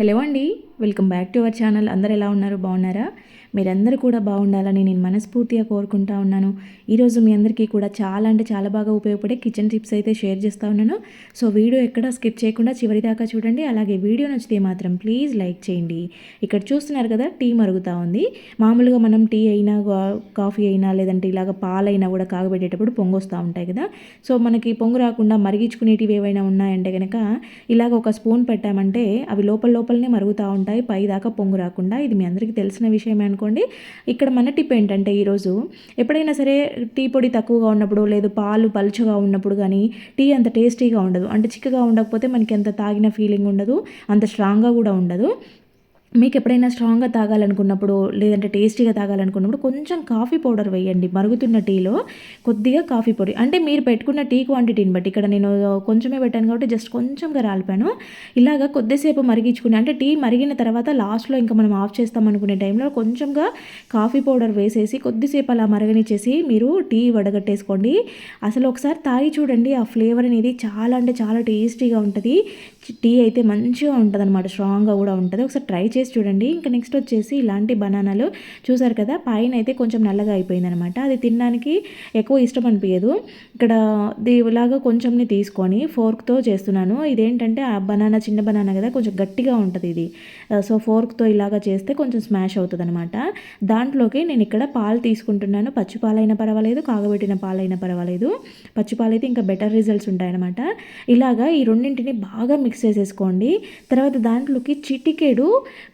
Hello అండి, welcome back to our channel. అందరు ఎలా ఉన్నారు? బాగున్నారా? మీరందరూ కూడా బాగుండాలని నేను మనస్ఫూర్తిగా కోరుకుంటా ఉన్నాను. ఈరోజు మీ అందరికీ కూడా చాలా అంటే చాలా బాగా ఉపయోగపడే కిచెన్ టిప్స్ అయితే షేర్ చేస్తూ ఉన్నాను. సో వీడియో ఎక్కడ స్కిప్ చేయకుండా చివరి దాకా చూడండి. అలాగే వీడియో నచ్చితే మాత్రం ప్లీజ్ లైక్ చేయండి. ఇక్కడ చూస్తున్నారు కదా, టీ మరుగుతూ ఉంది. మామూలుగా మనం టీ అయినా కాఫీ అయినా లేదంటే ఇలాగ పాలైనా కూడా కాగబెట్టేటప్పుడు పొంగు వస్తూ ఉంటాయి కదా. సో మనకి పొంగు రాకుండా మరిగించుకునేటివి ఏవైనా ఉన్నాయంటే కనుక ఇలాగ ఒక స్పూన్ పెట్టామంటే అవి లోపలనే మరుగుతూ ఉంటాయి, పై దాకా పొంగు రాకుండా. ఇది మీ అందరికీ తెలిసిన విషయమే అనుకోండి. ఇక్కడ మన టిప్ ఏంటంటే, ఈరోజు ఎప్పుడైనా సరే టీ పొడి తక్కువగా ఉన్నప్పుడు లేదు పాలు పలుచగా ఉన్నప్పుడు కానీ టీ అంత టేస్టీగా ఉండదు. అంటే చిక్కగా ఉండకపోతే మనకి ఎంత తాగిన ఫీలింగ్ ఉండదు, అంత స్ట్రాంగ్గా కూడా ఉండదు. మీకు ఎప్పుడైనా స్ట్రాంగ్గా తాగాలనుకున్నప్పుడు లేదంటే టేస్టీగా తాగాలనుకున్నప్పుడు కొంచెం కాఫీ పౌడర్ వేయండి. మరుగుతున్న టీలో కొద్దిగా కాఫీ పొడి, అంటే మీరు పెట్టుకున్న టీ క్వాంటిటీని బట్టి. ఇక్కడ నేను కొంచెమే పెట్టాను కాబట్టి జస్ట్ కొంచెంగా రాలిపాను. ఇలాగ కొద్దిసేపు మరిగించుకుని, అంటే టీ మరిగిన తర్వాత లాస్ట్లో ఇంకా మనం ఆఫ్ చేస్తాం అనుకునే టైంలో కొంచెంగా కాఫీ పౌడర్ వేసేసి కొద్దిసేపు అలా మరగనిచ్చేసి మీరు టీ వడగట్టేసుకోండి. అసలు ఒకసారి తాగి చూడండి, ఆ ఫ్లేవర్ అనేది చాలా అంటే చాలా టేస్టీగా ఉంటుంది. టీ అయితే మంచిగా ఉంటుంది అనమాట, స్ట్రాంగ్గా కూడా ఉంటుంది. ఒకసారి ట్రై చేసి చూడండి. ఇంకా నెక్స్ట్ వచ్చేసి ఇలాంటి బనానాలు చూసారు కదా, పైన అయితే కొంచెం నల్లగా అయిపోయిందనమాట. అది తినడానికి ఎక్కువ ఇష్టం అనిపించదు. ఇక్కడ ఇలాగా కొంచెంని తీసుకొని ఫోర్క్తో చేస్తున్నాను. ఇదేంటంటే ఆ బనానా చిన్న బనానా కదా, కొంచెం గట్టిగా ఉంటుంది ఇది. సో ఫోర్క్తో ఇలాగా చేస్తే కొంచెం స్మాష్ అవుతుంది అనమాట. దాంట్లోకి నేను ఇక్కడ పాలు తీసుకుంటున్నాను. పచ్చి పాలైనా పర్వాలేదు, కాగబెట్టిన పాలైనా పర్వాలేదు. పచ్చి పాలు అయితే ఇంకా బెటర్ రిజల్ట్స్ ఉంటాయన్నమాట. ఇలాగా ఈ రెండింటిని బాగా మిక్స్ చేసేసుకోండి. తర్వాత దాంట్లోకి చిటికెడు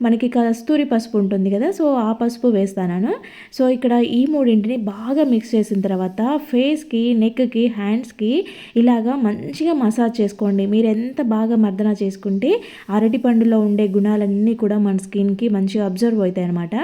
మనకి కస్తూరి పసుపు ఉంటుంది కదా, సో ఆ పసుపు వేస్తాను. సో ఇక్కడ ఈ మూడింటిని బాగా మిక్స్ చేసిన తర్వాత ఫేస్కి, నెక్కి, హ్యాండ్స్కి ఇలాగా మంచిగా మసాజ్ చేసుకోండి. మీరు ఎంత బాగా మర్దన చేసుకుంటే అరటి పండులో ఉండే గుణాలన్నీ కూడా మన స్కిన్కి మంచిగా అబ్జర్వ్ అవుతాయి అనమాట.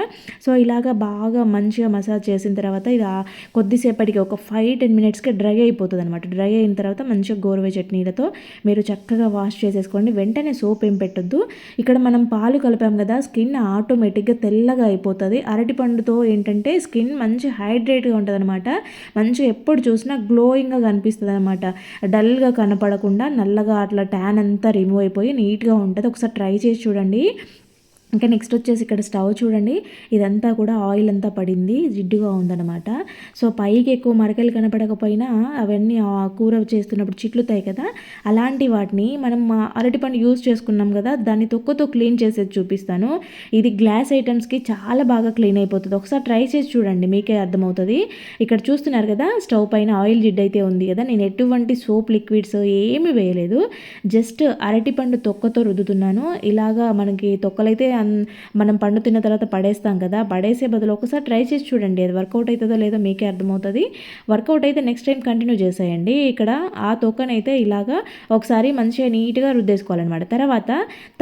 సో ఇలాగా బాగా మంచిగా మసాజ్ చేసిన తర్వాత ఇది కొద్దిసేపటికి ఒక 5-10 మినిట్స్కి డ్రై అయిపోతుంది అనమాట. డ్రై అయిన తర్వాత మంచిగా గోరువెచ్చటి నీళ్ళతో మీరు చక్కగా వాష్ చేసేసుకోండి. వెంటనే సోప్ ఏం పెట్టొద్దు. ఇక్కడ మనం పాలు కలిపాం కదా, స్కిన్ ఆటోమేటిక్గా తెల్లగా అయిపోతుంది. అరటి పండుతో ఏంటంటే స్కిన్ మంచి హైడ్రేట్గా ఉంటుంది అనమాట. మంచిగా ఎప్పుడు చూసినా గ్లోయింగ్గా కనిపిస్తుంది అనమాట. డల్గా కనపడకుండా నల్లగా అట్లా ట్యాన్ అంతా రిమూవ్ అయిపోయి నీట్గా ఉంటుంది. ఒకసారి ట్రై చేసి చూడండి. ఇంకా నెక్స్ట్ వచ్చేసి ఇక్కడ స్టవ్ చూడండి, ఇదంతా కూడా ఆయిల్ అంతా పడింది, జిడ్డుగా ఉందన్నమాట. సో పైకి ఎక్కువ మరకలు కనపడకపోయినా అవన్నీ కూర చేస్తున్నప్పుడు చిట్లుతాయి కదా, అలాంటి వాటిని మనం అరటిపండు యూజ్ చేసుకున్నాం కదా, దాన్ని తొక్కతో క్లీన్ చేసేది చూపిస్తాను. ఇది గ్లాస్ ఐటమ్స్కి చాలా బాగా క్లీన్ అయిపోతుంది. ఒకసారి ట్రై చేసి చూడండి, మీకే అర్థమవుతుంది. ఇక్కడ చూస్తున్నారు కదా, స్టవ్ పైన ఆయిల్ జిడ్డు అయితే ఉంది కదా, నేను ఎటువంటి సోప్ లిక్విడ్స్ ఏమీ వేయలేదు. జస్ట్ అరటిపండు తొక్కతో రుద్దుతున్నాను. ఇలాగా మనకి తొక్కలైతే మనం పండు తిన్న తర్వాత పడేస్తాం కదా, పడేసే బదులు ఒకసారి ట్రై చేసి చూడండి. అది వర్కౌట్ అవుతుందో లేదో మీకే అర్థమవుతుంది. వర్కౌట్ అయితే నెక్స్ట్ టైం కంటిన్యూ చేసేయండి. ఇక్కడ ఆ తొక్కనైతే ఇలాగా ఒకసారి మంచిగా నీట్గా రుద్దేసుకోవాలన్నమాట. తర్వాత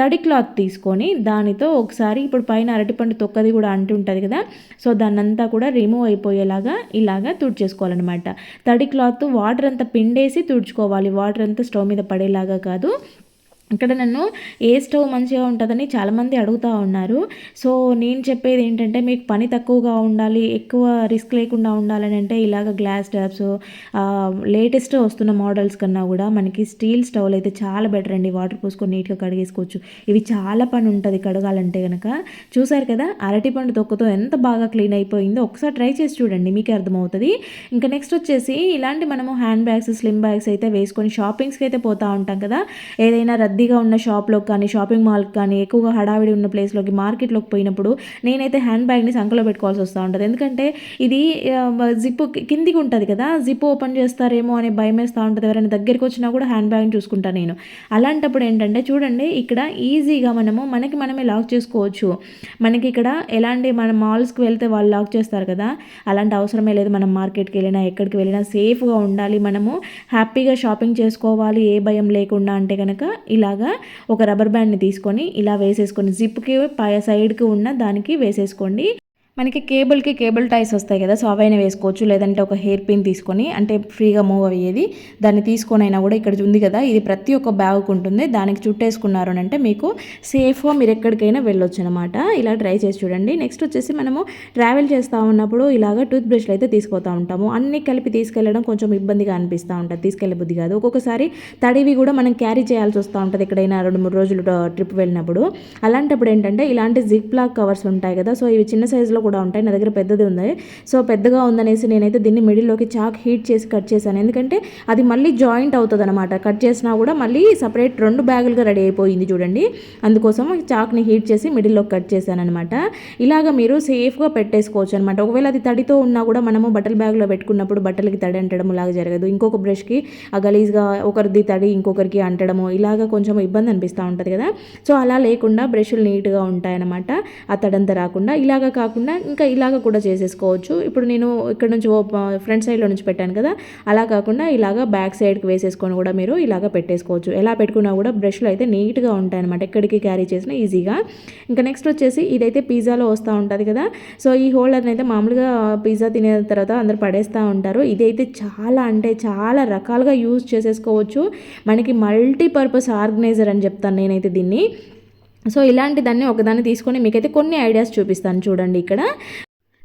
తడి క్లాత్ తీసుకొని దానితో ఒకసారి, ఇప్పుడు పైన అరటిపండు తొక్కది కూడా అంటుంటుంది కదా, సో దాన్నంతా కూడా రిమూవ్ అయిపోయేలాగా ఇలాగా తుడిచేసుకోవాలన్నమాట. తడి క్లాత్ వాటర్ అంతా పిండేసి తుడుచుకోవాలి, వాటర్ అంతా స్టవ్ మీద పడేలాగా కాదు. ఇక్కడ నన్ను ఏ స్టవ్ మంచిగా ఉంటుందని చాలామంది అడుగుతూ ఉన్నారు. సో నేను చెప్పేది ఏంటంటే, మీకు పని తక్కువగా ఉండాలి, ఎక్కువ రిస్క్ లేకుండా ఉండాలని అంటే ఇలాగ గ్లాస్ స్టవ్స్, లేటెస్ట్ వస్తున్న మోడల్స్ కన్నా కూడా మనకి స్టీల్ స్టవ్లు అయితే చాలా బెటర్ అండి. వాటర్ పోసుకొని నీట్గా కడిగేసుకోవచ్చు. ఇవి చాలా పని ఉంటుంది కడగాలంటే కనుక. చూసారు కదా, అరటిపండు తొక్కతో ఎంత బాగా క్లీన్ అయిపోయిందో. ఒకసారి ట్రై చేసి చూడండి, మీకే అర్థమవుతుంది. ఇంకా నెక్స్ట్ వచ్చేసి ఇలాంటి మనము హ్యాండ్ బ్యాగ్స్, స్లిమ్ బ్యాగ్స్ అయితే వేసుకొని షాపింగ్స్కి అయితే పోతూ ఉంటాం కదా, ఏదైనా రద్దీగా ఉన్న షాప్లోకి కానీ, షాపింగ్ మాల్కి కానీ, ఎక్కువగా హడావిడి ఉన్న ప్లేస్లోకి, మార్కెట్లోకి పోయినప్పుడు నేనైతే హ్యాండ్ బ్యాగ్ని సంకలో పెట్టుకోవాల్సి వస్తూ ఉంటుంది. ఎందుకంటే ఇది జిప్ కిందికి ఉంటుంది కదా, జిప్ ఓపెన్ చేస్తారేమో అనే భయం వేస్తూ ఉంటుంది. ఎవరైనా దగ్గరికి వచ్చినా కూడా హ్యాండ్ బ్యాగ్ని చూసుకుంటాను నేను. అలాంటప్పుడు ఏంటంటే చూడండి, ఇక్కడ ఈజీగా మనమే లాక్ చేసుకోవచ్చు. మనకి ఇక్కడ ఎలాంటి మన మాల్స్కి వెళ్తే వాళ్ళు లాక్ చేస్తారు కదా, అలాంటి అవసరమే లేదు. మనం మార్కెట్కి వెళ్ళినా ఎక్కడికి వెళ్ళినా సేఫ్గా ఉండాలి, మనము హ్యాపీగా షాపింగ్ చేసుకోవాలి ఏ భయం లేకుండా అంటే కనుక ఇలాగా ఒక రబ్బర్ బ్యాండ్ని తీసుకొని ఇలా వేసేసుకొని జిప్కి సైడ్కి ఉన్న దానికి వేసేసుకోండి. మనకి కేబుల్ టైస్ వస్తాయి కదా, సో అవైనా వేసుకోవచ్చు. లేదంటే ఒక హెయిర్ పిన్ తీసుకొని, అంటే ఫ్రీగా మూవ్ అయ్యేది, దాన్ని తీసుకొని అయినా కూడా ఇక్కడ ఉంది కదా, ఇది ప్రతి ఒక్క బ్యాగ్కు ఉంటుంది. దానికి చుట్టేసుకున్నారు అని అంటే మీకు సేఫ్గా మీరు ఎక్కడికైనా వెళ్ళొచ్చు అనమాట. ఇలా ట్రై చేసి చూడండి. నెక్స్ట్ వచ్చేసి మనము ట్రావెల్ చేస్తూ ఉన్నప్పుడు ఇలాగ టూత్ బ్రష్లు అయితే తీసుకుపోతూ ఉంటాము. అన్నీ కలిపి తీసుకెళ్ళడం కొంచెం ఇబ్బందిగా అనిపిస్తూ ఉంటుంది, తీసుకెళ్ళే బుద్ధి కాదు. ఒక్కొక్కసారి తడివి కూడా మనం క్యారీ చేయాల్సి వస్తూ ఉంటుంది ఎక్కడైనా 2-3 రోజులు ట్రిప్ వెళ్ళినప్పుడు. అలాంటప్పుడు ఏంటంటే ఇలాంటి జిప్ లాక్ కవర్స్ ఉంటాయి కదా, సో ఇవి చిన్న సైజులో కూడా ఉంటాయి. నా దగ్గర పెద్దది ఉంది, సో పెద్దగా ఉందనేసి నేనైతే దీన్ని మిడిల్లోకి చాక్ హీట్ చేసి కట్ చేశాను. ఎందుకంటే అది మళ్ళీ జాయింట్ అవుతుంది అనమాట. కట్ చేసినా కూడా మళ్ళీ సపరేట్ 2 బ్యాగులుగా రెడీ అయిపోయింది చూడండి. అందుకోసం చాక్ని హీట్ చేసి మిడిల్లోకి కట్ చేశాను అనమాట. ఇలాగ మీరు సేఫ్గా పెట్టేసుకోవచ్చు అనమాట. ఒకవేళ అది తడితో ఉన్నా కూడా మనము బట్టల బ్యాగ్లో పెట్టుకున్నప్పుడు బట్టలకి తడి అంటడం లాగా జరగదు. ఇంకొక బ్రష్కి ఆ గలీజ్గా ఒకరిది తడి ఇంకొకరికి అంటడము ఇలాగ కొంచెం ఇబ్బంది అనిపిస్తూ ఉంటుంది కదా, సో అలా లేకుండా బ్రష్లు నీట్గా ఉంటాయన్నమాట. ఆ తడంతా రాకుండా. ఇలాగ కాకుండా ఇంకా ఇలాగ కూడా చేసేసుకోవచ్చు. ఇప్పుడు నేను ఇక్కడ నుంచి ఫ్రంట్ సైడ్లో నుంచి పెట్టాను కదా, అలా కాకుండా ఇలాగ బ్యాక్ సైడ్కి వేసేసుకొని కూడా మీరు ఇలాగ పెట్టేసుకోవచ్చు. ఎలా పెట్టుకున్నా కూడా బ్రష్లు అయితే నీట్గా ఉంటాయి అనమాట, ఎక్కడికి క్యారీ చేసినా ఈజీగా. ఇంకా నెక్స్ట్ వచ్చేసి ఇదైతే పిజ్జాలో వస్తూ ఉంటుంది కదా, సో ఈ హోల్డర్ని అయితే మామూలుగా పిజ్జా తినే తర్వాత అందరు పడేస్తూ ఉంటారు. ఇదైతే చాలా అంటే చాలా రకాలుగా యూజ్ చేసేసుకోవచ్చు. మనకి మల్టీపర్పస్ ఆర్గనైజర్ అని చెప్తాను నేనైతే దీన్ని. సో ఇలాంటి దాన్ని ఒకదాన్ని తీసుకొని మీకైతే కొన్ని ఐడియాస్ చూపిస్తాను చూడండి. ఇక్కడ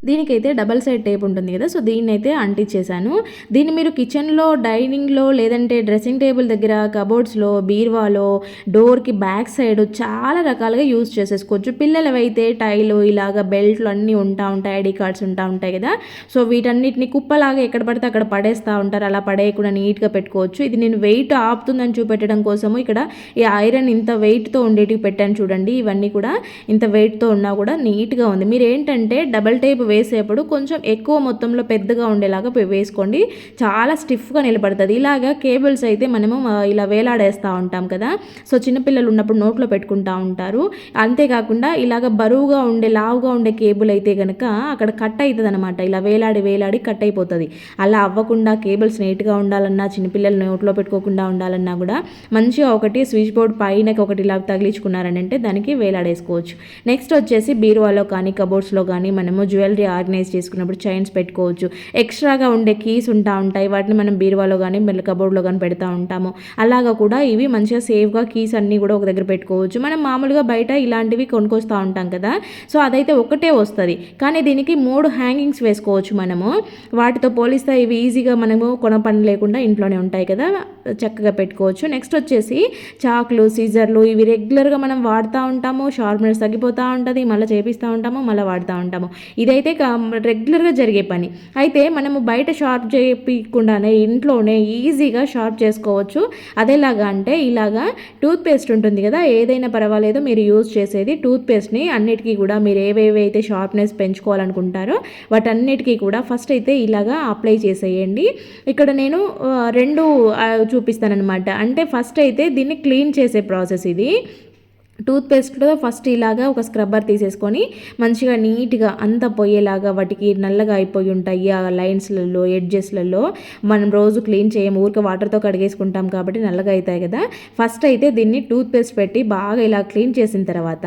దీనికైతే డబల్ సైడ్ టేప్ ఉంటుంది కదా, సో దీన్ని అయితే అంటించేసాను. దీన్ని మీరు కిచెన్లో, డైనింగ్లో, లేదంటే డ్రెస్సింగ్ టేబుల్ దగ్గర, కబోర్డ్స్లో, బీర్వాలో, డోర్కి బ్యాక్ సైడ్ చాలా రకాలుగా యూజ్ చేసేసుకోవచ్చు. పిల్లలవైతే టైలు ఇలాగ బెల్ట్లు అన్నీ ఉంటాయి, ఐడి కార్డ్స్ ఉంటాయి కదా, సో వీటన్నిటిని కుప్పలాగా ఎక్కడ పడితే అక్కడ పడేస్తూ ఉంటారు. అలా పడేయకుండా నీట్గా పెట్టుకోవచ్చు. ఇది నేను వెయిట్ ఆపుతుందని చూపెట్టడం కోసము ఇక్కడ ఈ ఐరన్ ఇంత వెయిట్తో ఉండేటివి పెట్టాను చూడండి. ఇవన్నీ కూడా ఇంత వెయిట్తో ఉన్నా కూడా నీట్గా ఉంది. మీరు ఏంటంటే డబల్ టేప్ వేసేప్పుడు కొంచెం ఎక్కువ మొత్తంలో పెద్దగా ఉండేలాగా వేసుకోండి, చాలా స్టిఫ్గా నిలబడుతుంది. ఇలాగా కేబుల్స్ అయితే మనము ఇలా వేలాడేస్తూ ఉంటాం కదా, సో చిన్నపిల్లలు ఉన్నప్పుడు నోట్లో పెట్టుకుంటూ ఉంటారు. అంతేకాకుండా ఇలాగ బరువుగా ఉండే లావుగా ఉండే కేబుల్ అయితే కనుక అక్కడ కట్ అవుతుంది అనమాట. ఇలా వేలాడి కట్ అయిపోతుంది. అలా అవ్వకుండా కేబుల్స్ నీట్గా ఉండాలన్నా, చిన్నపిల్లలు నోట్లో పెట్టుకోకుండా ఉండాలన్నా కూడా మంచిగా ఒకటి స్విచ్ బోర్డ్ పైనకి ఒకటి ఇలా తగిలించుకున్నారని అంటే దానికి వేలాడేసుకోవచ్చు. నెక్స్ట్ వచ్చేసి బీరువాలో కానీ కబోర్డ్స్లో కానీ మనము జ్యువెలరీ ఆర్గనైజ్ చేసుకున్నప్పుడు చైన్స్ పెట్టుకోవచ్చు. ఎక్స్ట్రాగా ఉండే కీస్ ఉంటాయి, వాటిని మనం బీరువాలో కానీ మళ్ళీ కబోర్డ్లో కానీ పెడతా ఉంటాము. అలాగా కూడా ఇవి మంచిగా సేఫ్గా కీస్ అన్నీ కూడా ఒక దగ్గర పెట్టుకోవచ్చు. మనం మామూలుగా బయట ఇలాంటివి కొనుక్కొస్తూ ఉంటాం కదా, సో అదైతే ఒకటే వస్తుంది, కానీ దీనికి 3 హ్యాంగింగ్స్ వేసుకోవచ్చు మనము. వాటితో పోలిస్తే ఇవి ఈజీగా మనము కొన పని లేకుండా ఇంట్లోనే ఉంటాయి కదా, చక్కగా పెట్టుకోవచ్చు. నెక్స్ట్ వచ్చేసి చాక్లు, సీజర్లు ఇవి రెగ్యులర్గా మనం వాడుతూ ఉంటాము. షార్ప్నర్స్ తగ్గిపోతూ ఉంటుంది, మళ్ళీ చేపిస్తూ ఉంటాము, మళ్ళీ వాడుతూ ఉంటాము. ఇదైతే రెగ్యులర్గా జరిగే పని. అయితే మనము బయట షార్ప్ చేయకుండానే ఇంట్లోనే ఈజీగా షార్ప్ చేసుకోవచ్చు. అదేలాగా అంటే ఇలాగా టూత్పేస్ట్ ఉంటుంది కదా, ఏదైనా పర్వాలేదు మీరు యూజ్ చేసేది టూత్పేస్ట్ని అన్నిటికీ కూడా మీరు ఏవేవి అయితే షార్ప్నెస్ పెంచుకోవాలనుకుంటారో వాటన్నిటికీ కూడా ఫస్ట్ అయితే ఇలాగా అప్లై చేసేయండి. ఇక్కడ నేను 2 చూపిస్తానమాట. అంటే ఫస్ట్ అయితే దీన్ని క్లీన్ చేసే ప్రాసెస్ ఇది. టూత్పేస్ట్లో ఫస్ట్ ఇలాగా ఒక స్క్రబ్బర్ తీసేసుకొని మంచిగా నీట్గా అంతా పోయేలాగా, వాటికి నల్లగా అయిపోయి ఉంటాయి ఆ లైన్స్లలో, ఎడ్జెస్లలో. మనం రోజు క్లీన్ చేయము, ఊరికే వాటర్తో కడిగేసుకుంటాం కాబట్టి నల్లగా అవుతాయి కదా. ఫస్ట్ అయితే దీన్ని టూత్పేస్ట్ పెట్టి బాగా ఇలా క్లీన్ చేసిన తర్వాత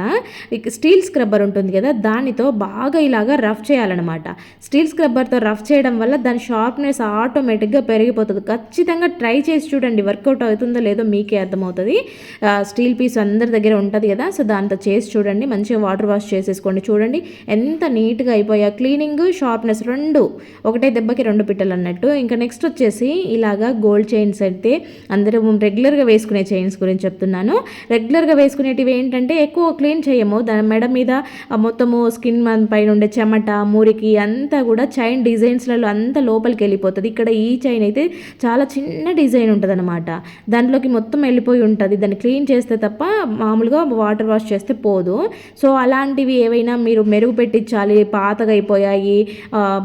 స్టీల్ స్క్రబ్బర్ ఉంటుంది కదా, దానితో బాగా ఇలాగా రఫ్ చేయాలన్నమాట. స్టీల్ స్క్రబ్బర్తో రఫ్ చేయడం వల్ల దాని షార్ప్నెస్ ఆటోమేటిక్గా పెరిగిపోతుంది. ఖచ్చితంగా ట్రై చేసి చూడండి, వర్కౌట్ అవుతుందో లేదో మీకే అర్థమవుతుంది. స్టీల్ పీస్ అందరి దగ్గర ఉంటుంది కదా, సో దాంతో చేసి చూడండి. మంచిగా వాటర్ వాష్ చేసేసుకోండి. చూడండి ఎంత నీట్గా అయిపోయా. క్లీనింగ్, షార్ప్నెస్ 2 ఒకటే దెబ్బకి 2 పిట్టలు అన్నట్టు. ఇంకా నెక్స్ట్ వచ్చేసి ఇలాగా గోల్డ్ చైన్స్ అయితే అందరూ రెగ్యులర్గా వేసుకునే చైన్స్ గురించి చెప్తున్నాను. రెగ్యులర్గా వేసుకునేటివి ఏంటంటే ఎక్కువ క్లీన్ చేయము, దాని మెడ మీద మొత్తము స్కిన్ పైన ఉండే చెమట, మురికి అంతా కూడా చైన్ డిజైన్స్లలో అంతా లోపలికి వెళ్ళిపోతుంది. ఇక్కడ ఈ చైన్ అయితే చాలా చిన్న డిజైన్ ఉంటుంది అనమాట, దాంట్లోకి మొత్తం వెళ్ళిపోయి ఉంటుంది. దాన్ని క్లీన్ చేస్తే తప్ప మామూలుగా వాటర్ వాష్ చేస్తే పోదు. సో అలాంటివి ఏవైనా మీరు మెరుగు పెట్టించాలి, పాతగా అయిపోయాయి,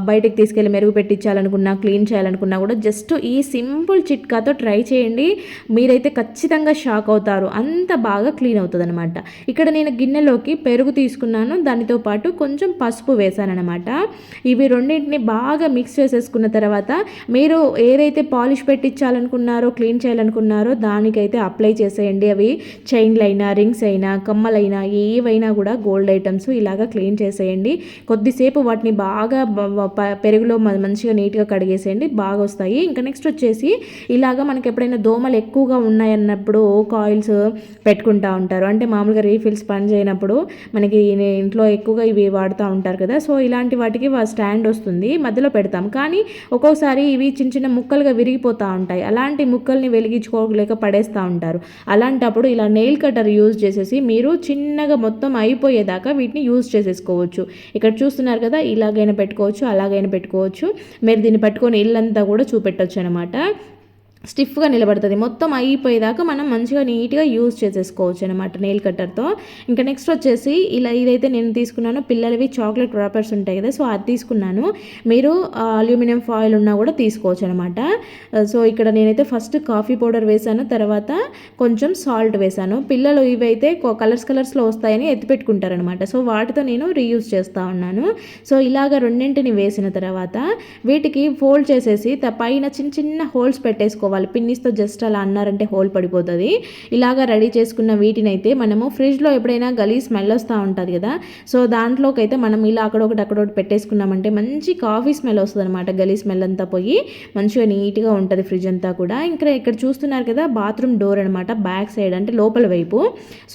బయటకు తీసుకెళ్ళి మెరుగు పెట్టించాలనుకున్నా, క్లీన్ చేయాలనుకున్నా కూడా జస్ట్ ఈ సింపుల్ చిట్కాతో ట్రై చేయండి. మీరైతే ఖచ్చితంగా షాక్ అవుతారు, అంత బాగా క్లీన్ అవుతుంది అనమాట. ఇక్కడ నేను గిన్నెలోకి పెరుగు తీసుకున్నాను, దానితో పాటు కొంచెం పసుపు వేసానమాట. ఇవి రెండింటిని బాగా మిక్స్ చేసేసుకున్న తర్వాత మీరు ఏదైతే పాలిష్ పెట్టించాలనుకున్నారో, క్లీన్ చేయాలనుకున్నారో దానికైతే అప్లై చేసేయండి. అవి చైన్లు అయినా, రింగ్స్ అయినా, అయినా కమ్మలైనా ఏవైనా కూడా గోల్డ్ ఐటమ్స్ ఇలాగా క్లీన్ చేసేయండి. కొద్దిసేపు వాటిని బాగా పెరుగులో మంచిగా నీట్గా కడిగేసేయండి, బాగా వస్తాయి. ఇంకా నెక్స్ట్ వచ్చేసి ఇలాగా మనకి ఎప్పుడైనా దోమలు ఎక్కువగా ఉన్నాయన్నప్పుడు కాయిల్స్ పెట్టుకుంటూ ఉంటారు. అంటే మామూలుగా రీఫిల్స్ పని చేయనప్పుడు మనకి ఇంట్లో ఎక్కువగా ఇవి వాడుతూ ఉంటారు కదా. సో ఇలాంటి వాటికి స్టాండ్ వస్తుంది, మధ్యలో పెడతాం. కానీ ఒక్కోసారి ఇవి చిన్న చిన్న ముక్కలుగా విరిగిపోతూ ఉంటాయి. అలాంటి ముక్కల్ని వెలిగించుకోలేక పడేస్తూ ఉంటారు. అలాంటప్పుడు ఇలా నెయిల్ కటర్ యూజ్ చేసేసి మీరు చిన్నగా మొత్తం అయిపోయేదాకా వీటిని యూజ్ చేసేసుకోవచ్చు. ఇక్కడ చూస్తున్నారు కదా, ఇలాగైనా పెట్టుకోవచ్చు, అలాగైనా పెట్టుకోవచ్చు. మీరు దీన్ని పట్టుకొని ఇల్లంతా కూడా చూపెట్టవచ్చు అనమాట. స్టిఫ్గా నిలబడుతుంది. మొత్తం అయిపోయేదాకా మనం మంచిగా నీట్గా యూజ్ చేసేసుకోవచ్చు అనమాట నెయిల్ కట్టర్తో. ఇంకా నెక్స్ట్ వచ్చేసి ఇదైతే నేను తీసుకున్నాను, పిల్లలవి చాక్లెట్ ర్యాపర్స్ ఉంటాయి కదా, సో అది తీసుకున్నాను. మీరు అల్యూమినియం ఫాయిల్ ఉన్నా కూడా తీసుకోవచ్చు అనమాట. సో ఇక్కడ నేనైతే ఫస్ట్ కాఫీ పౌడర్ వేసాను, తర్వాత కొంచెం సాల్ట్ వేసాను. పిల్లలు ఇవైతే కలర్స్లో వస్తాయని ఎత్తిపెట్టుకుంటారనమాట. సో వాటితో నేను రీయూజ్ చేస్తూ ఉన్నాను. సో ఇలాగ రెండింటిని వేసిన తర్వాత వీటికి ఫోల్డ్ చేసేసి పైన చిన్న చిన్న హోల్స్ పెట్టేసుకోవాలి. పిన్నిస్తో జస్ట్ అలా అన్నారంటే హోల్ పడిపోతుంది. ఇలాగా రెడీ చేసుకున్న వీటిని అయితే మనము ఫ్రిడ్జ్లో ఎప్పుడైనా గలీజ్ స్మెల్ వస్తూ ఉంటుంది కదా, సో దాంట్లోకి అయితే మనం ఇలా అక్కడొకటి పెట్టేసుకున్నామంటే మంచి కాఫీ స్మెల్ వస్తుంది అనమాట. గలీజ్ స్మెల్ అంతా పోయి మంచిగా నీట్గా ఉంటుంది ఫ్రిడ్జ్ అంతా కూడా. ఇంకా ఇక్కడ చూస్తున్నారు కదా, బాత్రూమ్ డోర్ అనమాట, బ్యాక్ సైడ్ అంటే లోపల వైపు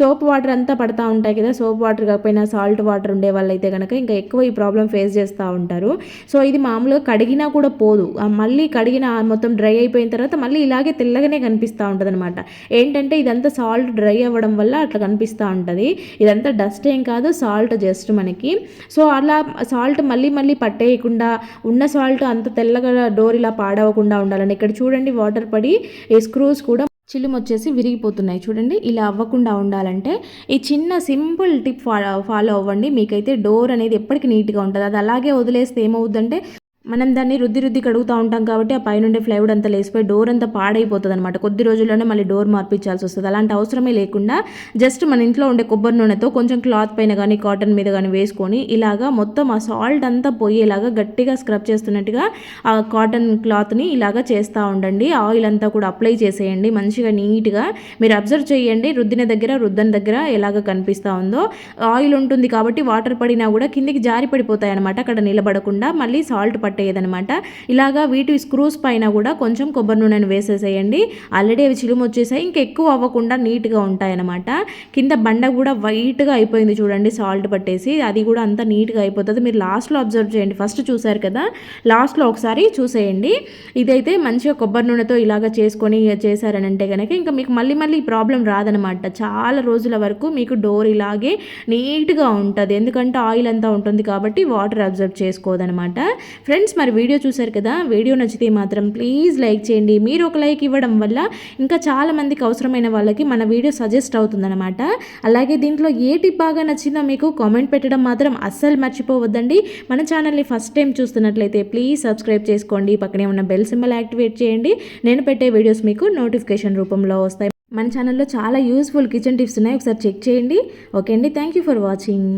సోప్ వాటర్ అంతా పడతా ఉంటాయి కదా. సోప్ వాటర్ కాకపోయినా సాల్ట్ వాటర్ ఉండే వాళ్ళైతే కనుక ఇంకా ఎక్కువ ఈ ప్రాబ్లం ఫేస్ చేస్తూ ఉంటారు. సో ఇది మామూలుగా కడిగినా కూడా పోదు, మళ్ళీ కడిగిన మొత్తం డ్రై అయిపోయిన తర్వాత మళ్ళీ ఇలాగే తెల్లగానే కనిపిస్తూ ఉంటుంది అనమాట. ఏంటంటే ఇదంతా సాల్ట్ డ్రై అవ్వడం వల్ల అట్లా కనిపిస్తూ ఉంటుంది. ఇదంతా డస్ట్ ఏం కాదు, సాల్ట్ జస్ట్ మనకి. సో అలా సాల్ట్ మళ్ళీ పట్టేయకుండా ఉన్న సాల్ట్ అంత తెల్లగా డోర్ ఇలా పాడవకుండా ఉండాలని ఇక్కడ చూడండి, వాటర్ పడి ఈ స్క్రూస్ కూడా చిల్లుము వచ్చేసి విరిగిపోతున్నాయి చూడండి. ఇలా అవ్వకుండా ఉండాలంటే ఈ చిన్న సింపుల్ టిప్ ఫాలో అవ్వండి. మీకైతే డోర్ అనేది ఎప్పటికీ నీట్గా ఉంటుంది. అది అలాగే వదిలేస్తే ఏమవుతుందంటే మనం దాన్ని రుద్ది కడుగుతూ ఉంటాం కాబట్టి ఆ పైనుండే ఫ్లైవుడ్ అంతా లేసిపోయి డోర్ అంతా పాడైపోతుంది అనమాట. కొద్ది రోజుల్లోనే మళ్ళీ డోర్ మార్పించాల్సి వస్తుంది. అలాంటి అవసరమే లేకుండా జస్ట్ మన ఇంట్లో ఉండే కొబ్బరి నూనెతో కొంచెం క్లాత్ పైన కానీ కాటన్ మీద కానీ వేసుకొని ఇలాగా మొత్తం ఆ సాల్ట్ అంతా పోయేలాగా గట్టిగా స్క్రబ్ చేస్తున్నట్టుగా ఆ కాటన్ క్లాత్ని ఇలాగా చేస్తూ ఉండండి. ఆయిల్ అంతా కూడా అప్లై చేసేయండి మంచిగా నీట్గా. మీరు అబ్జర్వ్ చేయండి, రుద్దని దగ్గర ఎలాగ కనిపిస్తూ ఉందో. ఆయిల్ ఉంటుంది కాబట్టి వాటర్ పడినా కూడా కిందికి జారి పడిపోతాయి అనమాట, అక్కడ నిలబడకుండా మళ్ళీ సాల్ట్ పట్టేయదనమాట. ఇలాగా వీటి స్క్రూస్ పైన కూడా కొంచెం కొబ్బరి నూనెను వేసేసేయండి. ఆల్రెడీ అవి చిలుము వచ్చేసాయి, ఇంకా ఎక్కువ అవ్వకుండా నీట్గా ఉంటాయన్నమాట. కింద బండ కూడా వైట్గా అయిపోయింది చూడండి, సాల్ట్ పట్టేసి అది కూడా అంతా నీట్గా అయిపోతుంది. మీరు లాస్ట్లో అబ్జర్వ్ చేయండి, ఫస్ట్ చూసారు కదా, లాస్ట్లో ఒకసారి చూసేయండి. ఇదైతే మంచిగా కొబ్బరి నూనెతో ఇలాగ చేసుకొని చేశారనంటే కనుక ఇంకా మీకు మళ్ళీ ప్రాబ్లం రాదనమాట. చాలా రోజుల వరకు మీకు డోర్ ఇలాగే నీట్గా ఉంటుంది, ఎందుకంటే ఆయిల్ అంతా ఉంటుంది కాబట్టి వాటర్ అబ్జర్వ్ చేసుకోదనమాట. ఫ్రెండ్స్ మరి వీడియో చూశారు కదా, వీడియో నచ్చితే మాత్రం ప్లీజ్ లైక్ చేయండి. మీరు ఒక లైక్ ఇవ్వడం వల్ల ఇంకా చాలా మందికి అవసరమైన వాళ్ళకి మన వీడియో సజెస్ట్ అవుతుందన్నమాట. అలాగే దీంట్లో ఏ టిప్ బాగా నచ్చిందో మీకు కామెంట్ పెట్టడం మాత్రం అస్సలు మర్చిపోవద్దండి. మన ఛానల్ని ఫస్ట్ టైం చూస్తున్నట్లయితే ప్లీజ్ సబ్స్క్రైబ్ చేసుకోండి, పక్కనే ఉన్న బెల్ సింబల్ యాక్టివేట్ చేయండి. నేను పెట్టే వీడియోస్ మీకు నోటిఫికేషన్ రూపంలో వస్తాయి. మన ఛానల్లో చాలా యూస్ఫుల్ కిచెన్ టిప్స్ ఉన్నాయి, ఒకసారి చెక్ చేయండి. ఓకే అండి, థ్యాంక్ యూ ఫర్ వాచింగ్.